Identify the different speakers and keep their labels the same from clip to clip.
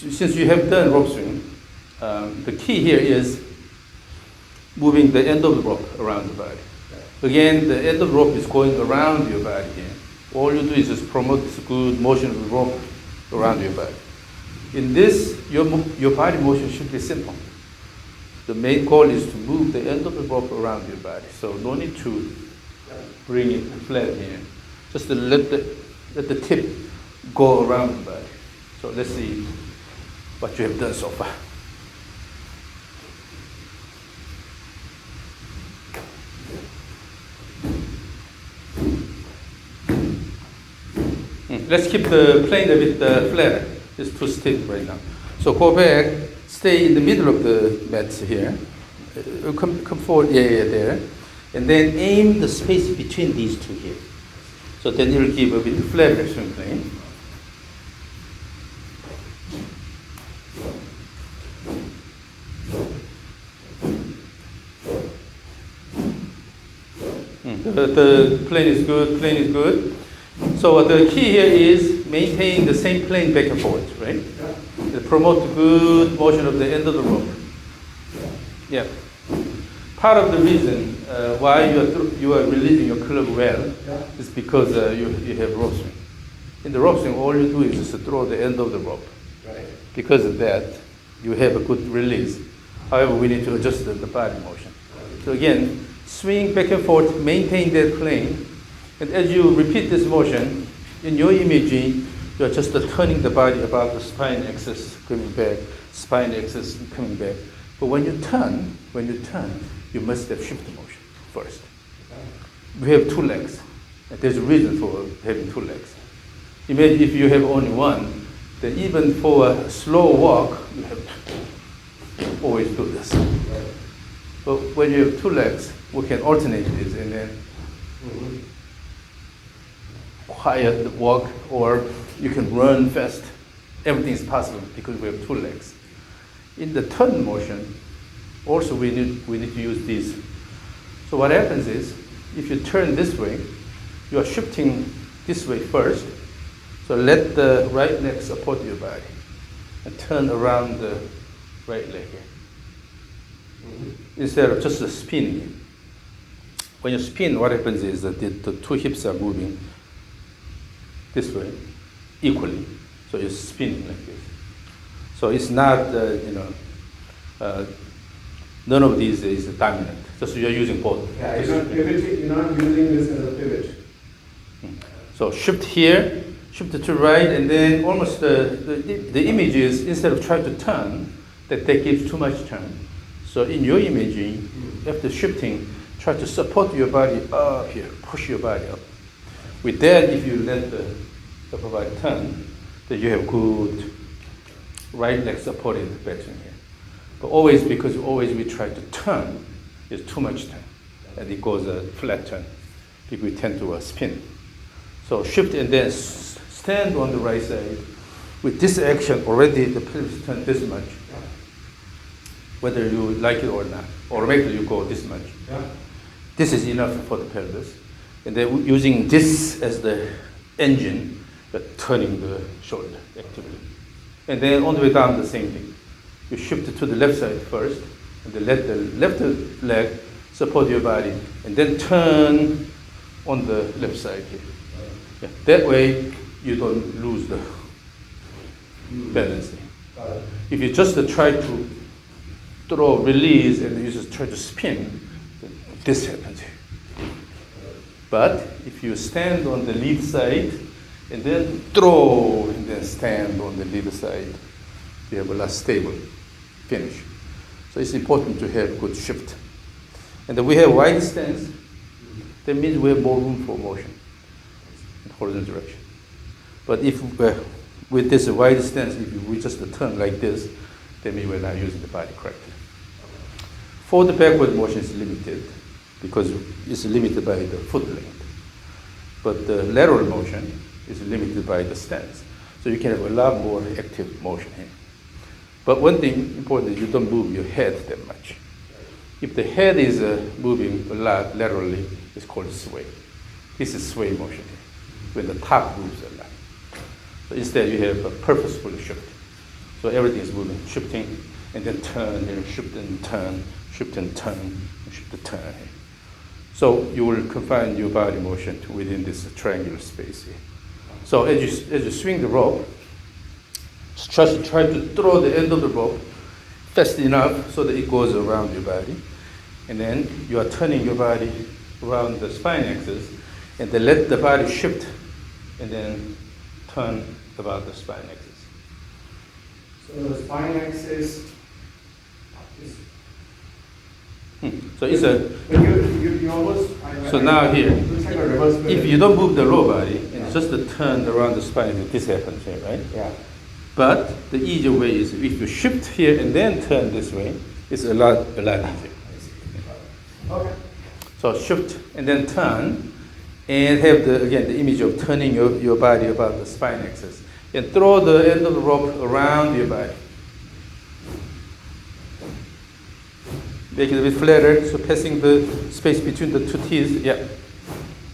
Speaker 1: since you have done rope swing, the key here is moving the end of the rope around the body. Again, the end of the rope is going around your body here. All you do is just promote this good motion of the rope around your body. In this, your body motion should be simple. The main goal is to move the end of the rope around your body. So no need to bring it flat here. Just to let the tip go around the body. So let's see what you have done so far. Let's keep the plane a bit flatter. It's too stiff right now. So go back, stay in the middle of the mat here. Come forward, there. And then aim the space between these two here. So then you'll give a bit flatter swing plane. The plane is good, So the key here is maintain the same plane back and forth, right? To promote the good motion of the end of the rope. Yeah. Part of the reason why you are releasing your club well is because you have rope swing. In the rope swing, all you do is just throw the end of the rope. Right. Because of that, you have a good release. However, we need to adjust the body motion. So again, swing back and forth, maintain that plane. And as you repeat this motion, in your imaging, you are just turning the body about the spine axis, coming back, spine axis, coming back. But when you turn, you must have shift motion first. We have two legs. And there's a reason for having two legs. Imagine if you have only one, then even for a slow walk, you have to always do this. But when you have two legs, we can alternate this and then quiet walk, or you can run fast. Everything is possible because we have two legs. In the turn motion, also we need to use these. So what happens is, if you turn this way, you are shifting this way first. So let the right leg support your body and turn around the right leg here. Instead of just spinning. When you spin, what happens is that the two hips are moving this way equally. So you're spinning like this. So it's not, none of these is dominant. Just you're using both.
Speaker 2: Yeah, you're not using this as a pivot.
Speaker 1: So shift here, shift to the right, and then almost the image is, instead of trying to turn, that gives too much turn. So in your imaging, after shifting, try to support your body up here, push your body up. With that, if you let the upper body turn, then you have good right leg supporting the back swing here. But always, because always we try to turn, there's too much turn, and it goes a flat turn. People tend to spin. So shift and then stand on the right side. With this action, already the pelvis turn this much. Whether you like it or not, automatically you go this much. Yeah. This is enough for the pelvis. And then using this as the engine, but turning the shoulder actively. And then on the way down, the same thing. You shift it to the left side first, and then let the left leg support your body, and then turn on the left side here. Yeah. That way, you don't lose the balance. If you just try to throw, release, and you just try to spin, this happens. But if you stand on the lead side, and then throw, and then stand on the lead side, you have a less stable finish. So it's important to have good shift. And then we have wide stance. That means we have more room for motion in horizontal direction. But if with this wide stance, if we just turn like this, that means we're not using the body correctly. Forward backward motion is limited because it's limited by the foot length. But the lateral motion is limited by the stance. So you can have a lot more active motion here. But one thing important is you don't move your head that much. If the head is moving a lot laterally, it's called sway. This is sway motion here, when the top moves a lot. So instead you have a purposeful shift. So everything is moving, shifting, and then turn here, shift and turn, shift and turn, shift and turn here. So you will confine your body motion to within this triangular space here. So as you swing the rope, just try to throw the end of the rope fast enough so that it goes around your body. And then you are turning your body around the spine axis, and then let the body shift, and then turn about the spine axis.
Speaker 2: So the spine axis is.
Speaker 1: So it's a.
Speaker 2: But you almost.
Speaker 1: So now here,
Speaker 2: looks like a reverse pivot.
Speaker 1: if you don't move the lower body and just the turn around the spine, this happens here, right?
Speaker 2: Yeah.
Speaker 1: But the easier way is if you shift here and then turn this way, it's a lot easier.
Speaker 2: Okay.
Speaker 1: So shift and then turn, and have the image of turning your body about the spine axis, and throw the end of the rope around your body. Make it a bit flatter, so passing the space between the two teeth. Yeah.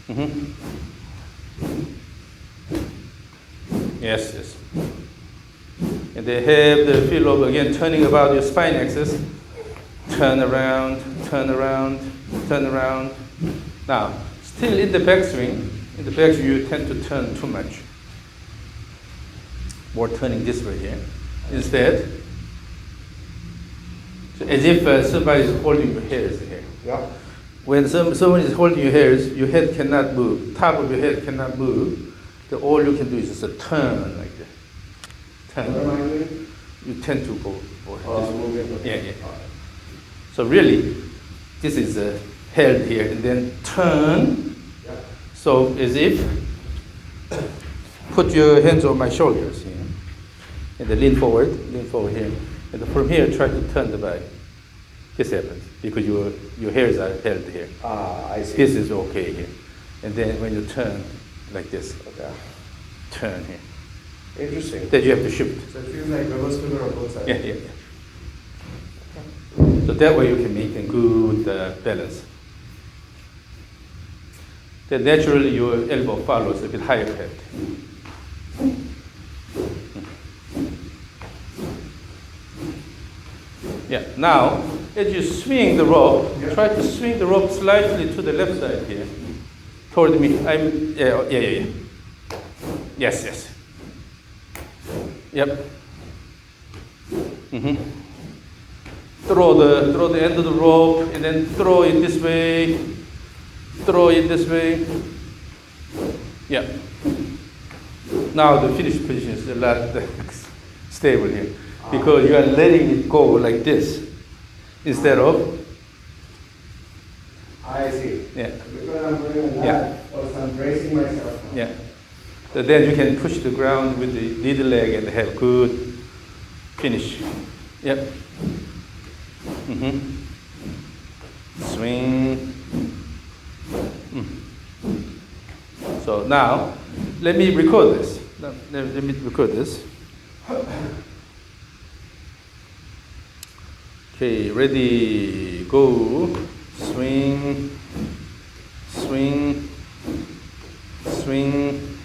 Speaker 1: Mm-hmm. Yes. And they have the feel of again turning about your spine axis. Turn around, turn around, turn around. Now, still in the backswing, you tend to turn too much. More turning this way here. Instead, so as if somebody is holding your hairs here.
Speaker 2: Yeah.
Speaker 1: When someone is holding your hairs, your head cannot move. Top of your head cannot move. All you can do is just a turn like that. Turn.
Speaker 2: What am I doing?
Speaker 1: You tend to go.
Speaker 2: Moving. Okay.
Speaker 1: Yeah. So really, this is held here and then turn.
Speaker 2: Yeah.
Speaker 1: So as if, put your hands on my shoulders here, and then lean forward here, and then from here try to turn the body. This happens because your hairs are held here.
Speaker 2: I see.
Speaker 1: This is okay here, and then when you turn like this,
Speaker 2: Okay.
Speaker 1: turn here.
Speaker 2: Interesting.
Speaker 1: Then you have to shift.
Speaker 2: So it feels like reverse pivot on both sides.
Speaker 1: Yeah. So that way you can maintain good balance. Then naturally your elbow follows a bit higher head. Yeah. Now, as you swing the rope, try to swing the rope slightly to the left side here, toward me. Yeah. Yes. Yep. Mm-hmm. Throw the end of the rope and then throw it this way. Throw it this way. Yeah. Now the finished position is a lot stable here because you are letting it go like this instead of.
Speaker 2: I see.
Speaker 1: Yeah.
Speaker 2: Because I'm doing a lot, so I'm bracing myself.
Speaker 1: Yeah. So then you can push the ground with the lead leg and have good finish. Yep. Swing. So now, let me record this. Let me record this. Okay, ready, go. Swing, swing, swing,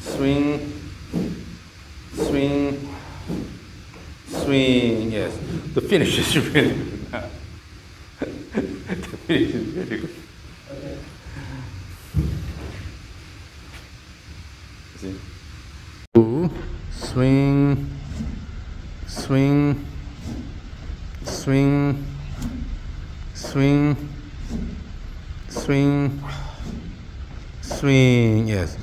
Speaker 1: swing, swing, swing. Yes, the finish is really good now. The finish is really good.
Speaker 2: Okay.
Speaker 1: See? Two, swing, swing, swing, swing, swing, swing. Yes.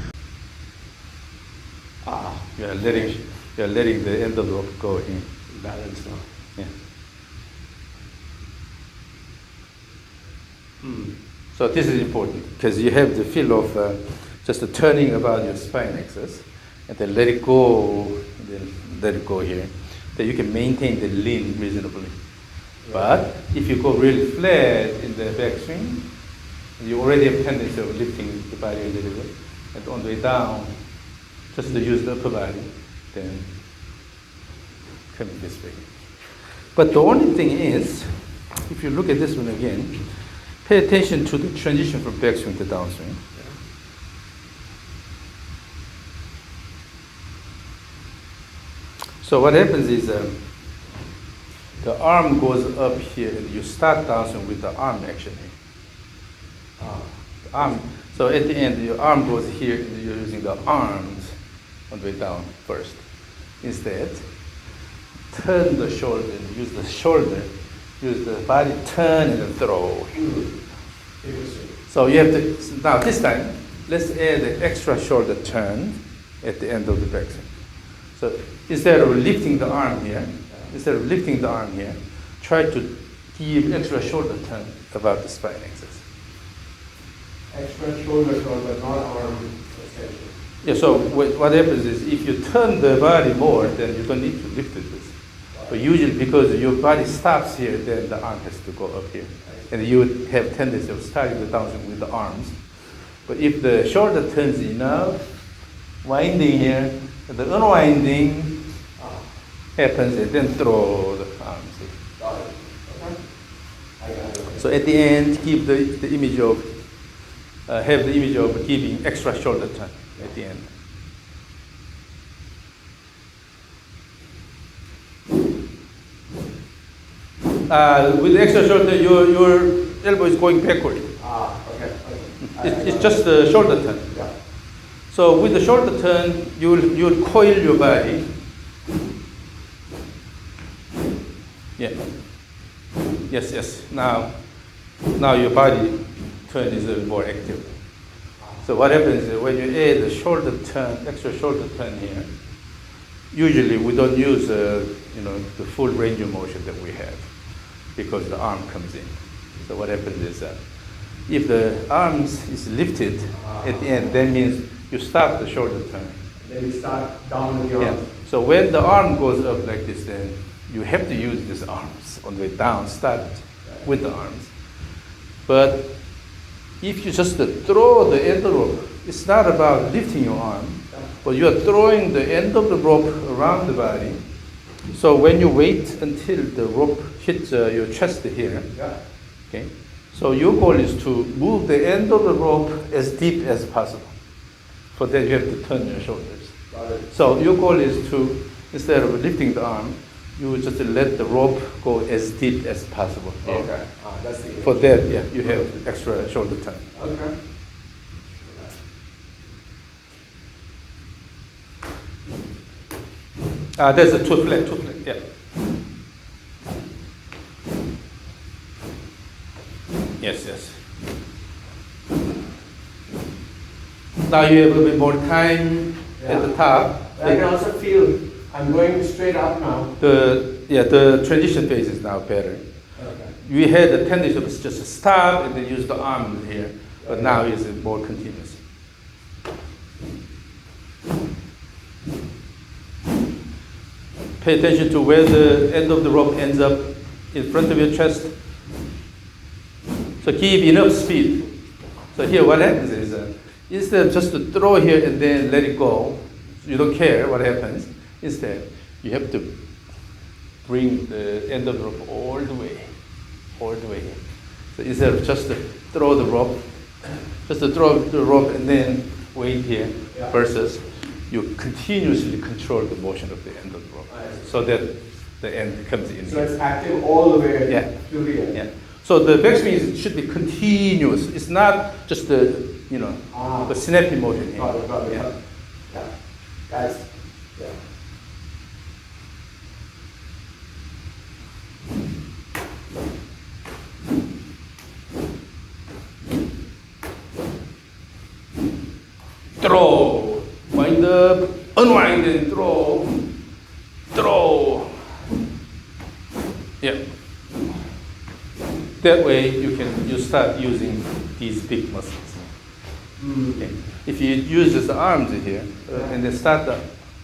Speaker 1: You are letting the end of the rope go in.
Speaker 2: Balance now.
Speaker 1: Yeah. So this is important because you have the feel of just the turning about your spine axis, and then let it go, and then let it go here. Then you can maintain the lean reasonably. But if you go really flat in the backswing, you already have tendency of lifting the body a little bit, and on the way down, just to use the upper body, then coming this way. But the only thing is, if you look at this one again, pay attention to the transition from backswing to downswing. So what happens is the arm goes up here, and you start downswing with the arm action here. The arm. So at the end, your arm goes here, and you're using the arms on the way down first. Instead, turn the shoulder, and use the shoulder, use the body, turn and then throw. So you have to, now this time, let's add an extra shoulder turn at the end of the backswing. So instead of lifting the arm here, try to give extra shoulder turn about the spine axis.
Speaker 2: Extra shoulder turn, but not arm extension.
Speaker 1: Yeah, so what happens is if you turn the body more, then you don't need to lift it. But usually because your body stops here, then the arm has to go up here. And you would have tendency of starting the downswing with the arms. But if the shoulder turns enough, winding here, the unwinding happens, and then throw the arms.
Speaker 2: Got it. Okay. I got it.
Speaker 1: So at the end, keep the image of, have the image of giving extra shoulder turn at the end. With the extra shoulder, your elbow is going backward.
Speaker 2: Okay.
Speaker 1: It's just the shoulder turn.
Speaker 2: Yeah.
Speaker 1: So with the shoulder turn, you'll coil your body. Yeah. Yes. Now your body turn is a little more active. So what happens is when you add the shoulder turn, extra shoulder turn here, usually we don't use the full range of motion that we have, because the arm comes in. So what happens is if the arms is lifted at the end, that means you stop the shoulder turn.
Speaker 2: Then you start down with the arms.
Speaker 1: Yeah. So when the arm goes up like this, then you have to use these arms on the way down, start with the arms. But if you just throw the end of the rope, it's not about lifting your arm, but you are throwing the end of the rope around the body. So when you wait until the rope hits your chest here, okay, so your goal is to move the end of the rope as deep as possible. For that, you have to turn your shoulders. So your goal is to, instead of lifting the arm, you just let the rope go as deep as possible.
Speaker 2: Okay. That's the
Speaker 1: For that, yeah, you have extra shoulder turn.
Speaker 2: Okay.
Speaker 1: There's a two flat, yeah. Yes. Now you have a little bit more time at the top.
Speaker 2: I can also feel I'm going straight up now.
Speaker 1: The transition phase is now better.
Speaker 2: Okay.
Speaker 1: We had the tendency to just stop and then use the arm here, but now it's more continuous. Pay attention to where the end of the rope ends up in front of your chest. So give enough speed. So here what happens is, instead of just to throw here and then let it go, you don't care what happens. Instead, you have to bring the end of the rope all the way. So instead of just to throw the rope, and then wait here, versus you continuously control the motion of the end of the rope, so that the end comes in.
Speaker 2: So it's active all the way to the end.
Speaker 1: Yeah. So the backswing should be continuous. It's not just the snappy motion here.
Speaker 2: Got it. Yeah. Guys. Yeah.
Speaker 1: Throw, wind up, unwind and throw. Yeah. That way you start using these big muscles. Okay. If you use just the arms here and then start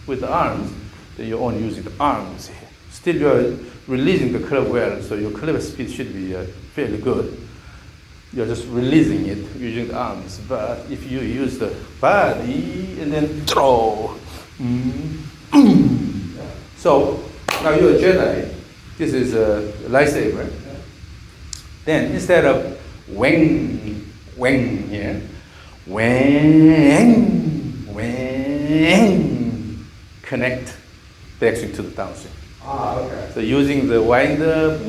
Speaker 1: with the arms, then you're only using the arms here. Still you're releasing the club well, so your club speed should be fairly good. You're just releasing it using the arms. But if you use the body and then throw, so now you're a Jedi. This is a lightsaber. Then instead of wang here, wang, connect. backswing to the downswing.
Speaker 2: Ah, okay.
Speaker 1: So using the wind up,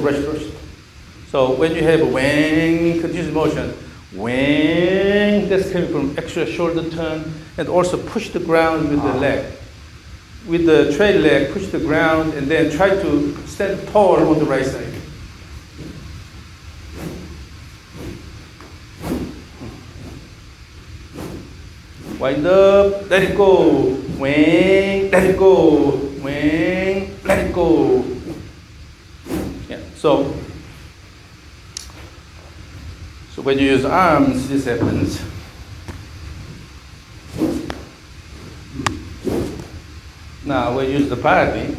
Speaker 1: rushed. So when you have a wang, continuous motion, wang, that's coming from extra shoulder turn, and also push the ground with the leg. With the trade leg, push the ground, and then try to stand tall on the right side. Wind up, let it go, wang, let it go, wang, let it go. Yeah, so when you use arms, this happens. Now we use the body.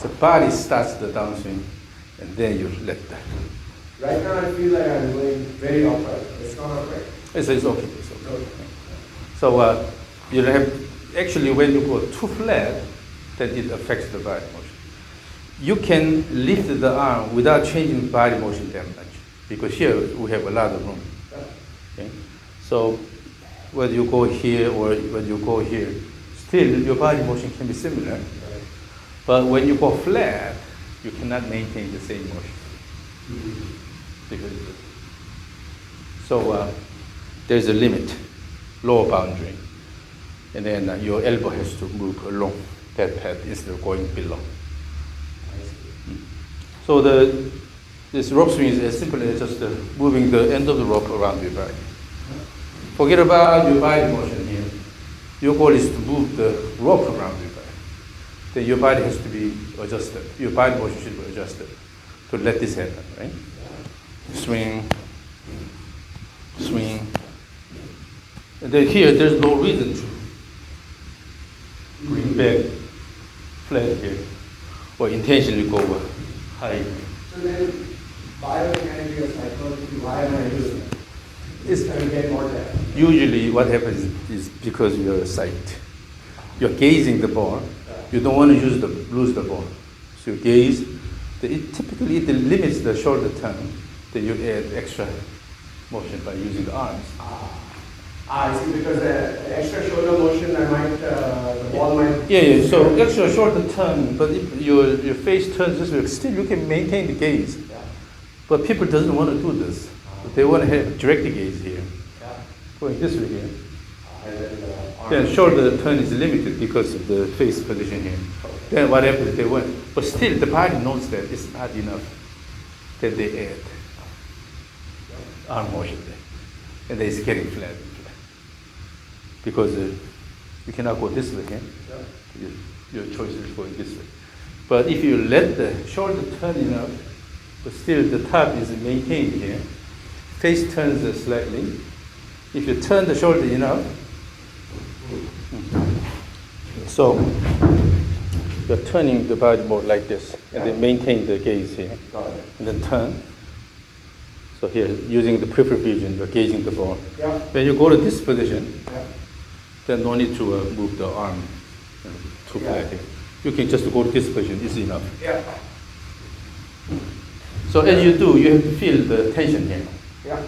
Speaker 1: The body starts the downswing, and then you let that.
Speaker 2: Right now I feel like I'm going very upright. It's not upright.
Speaker 1: It's okay. So you have, actually when you go too flat, then it affects the body motion. You can lift the arm without changing body motion that much, because here we have a lot of room. Okay? So whether you go here or whether you go here, still your body motion can be similar. But when you go flat, you cannot maintain the same motion. So there's a limit, lower boundary. And then your elbow has to move along that path instead of going below. So this rope swing is as simple as just moving the end of the rope around your body. Forget about your body motion here. Your goal is to move the rope around your body. Then your body has to be adjusted. Your body motion should be adjusted to let this happen, right? Swing, swing. And then here, there's no reason to bring back flat here or intentionally go high.
Speaker 2: So then, biomechanics or psychology, why am I using it? It's going to get more depth.
Speaker 1: Usually what happens is because you're sight. You're gazing the ball. You don't want to lose the ball. So you gaze. Typically it limits the shoulder turn. Then you add extra motion by using the arms.
Speaker 2: I see, because the extra shoulder motion, the ball might...
Speaker 1: Yeah, so extra shoulder turn, but if your face turns this way, still you can maintain the gaze.
Speaker 2: Yeah.
Speaker 1: But people doesn't want to do this. They want to have direct gaze here.
Speaker 2: Yeah.
Speaker 1: Going this way here.
Speaker 2: And
Speaker 1: Then shoulder turn is limited because of the face position here. Then what happens, they want, but still the body knows that it's not enough. Then they add arm motion there. And then it's getting flat. Because you cannot go this way, yeah? Your choice is going this way. But if you let the shoulder turn enough, but still the top is maintained here, face turns slightly. If you turn the shoulder enough, so you're turning the body more like this, and then maintain the gaze here, and then turn. So here, using the peripheral vision, you're gazing the ball.
Speaker 2: Yeah.
Speaker 1: When you go to this position, then no need to move the arm too flat here. You can just go to this position, it's enough.
Speaker 2: Yeah.
Speaker 1: So as you do, you have to feel the tension here.
Speaker 2: Yeah.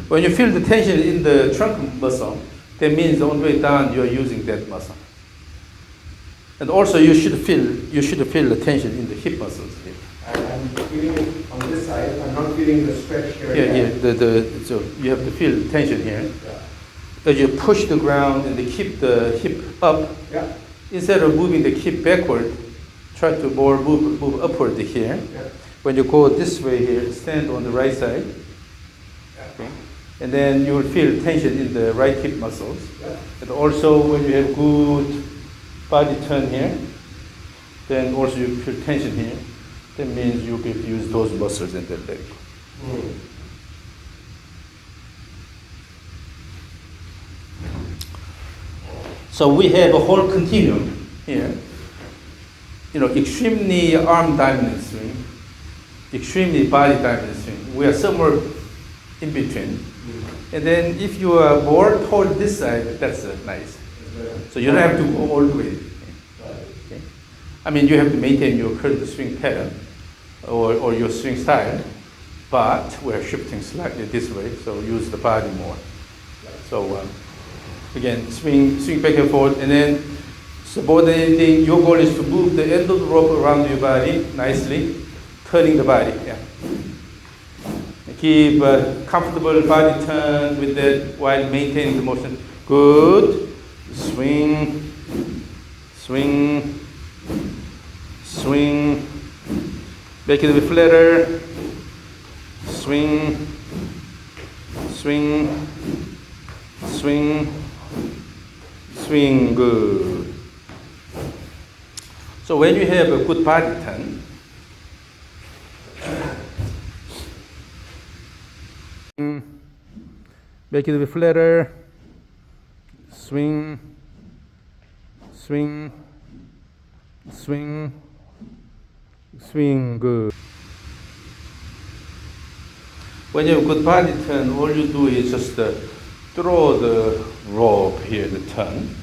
Speaker 1: When you feel the tension in the trunk muscle, that means on the way down you're using that muscle. And also you should feel the tension in the hip muscles here.
Speaker 2: I'm feeling it on this side. I'm not feeling the stretch here.
Speaker 1: Yeah. So you have to feel the tension here.
Speaker 2: Yeah.
Speaker 1: As you push the ground and keep the hip up, instead of moving the hip backward, try to more move upward here.
Speaker 2: Yeah.
Speaker 1: When you go this way here, stand on the right side. Okay. And then you will feel tension in the right hip muscles.
Speaker 2: Yeah.
Speaker 1: And also when you have good body turn here, then also you feel tension here. That means you can use those muscles in the leg. So we have a whole continuum here. Extremely arm dominant swing, extremely body dominant swing. We are somewhere in between. And then if you are more toward this side, that's nice. So you don't have to go all the way.
Speaker 2: Right.
Speaker 1: Okay? I mean, you have to maintain your current swing pattern or your swing style, but we're shifting slightly this way, so use the body more. So again, swing back and forth, and then subordinating. Your goal is to move the end of the rope around your body nicely, turning the body. Yeah. Keep a comfortable body turn with that while maintaining the motion. Good. Swing, swing, swing. Make it a bit flatter. Swing, swing, swing, swing. Good. So when you have a good body turn, make it a bit flatter. Swing, swing, swing, swing. Good. When you have good body turn, all you do is just throw the rope here, the turn.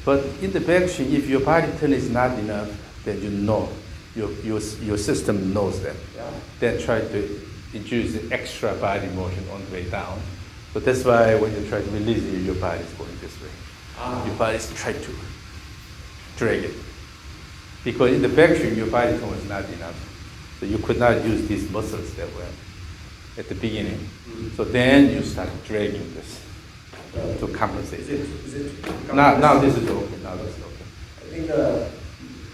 Speaker 1: But in the back swing, if your body turn is not enough, then you know, your system knows that.
Speaker 2: Yeah.
Speaker 1: Then try to introduce the extra body motion on the way down. So that's why when you try to release it, your body is going this way. Your body is trying to drag it. Because in the back swing, your body tone was not enough. So you could not use these muscles that well at the beginning. So then you start dragging this to compensate.
Speaker 2: Is it
Speaker 1: Now this is okay. Now this is okay.
Speaker 2: I think the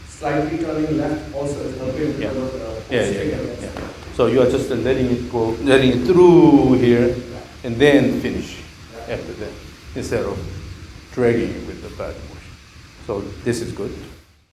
Speaker 2: slightly turning left also is helping
Speaker 1: Yeah.
Speaker 2: because of the
Speaker 1: Yeah. So you are just letting it go, letting it through here, and then finish after that, instead of dragging it with the body motion. So this is good.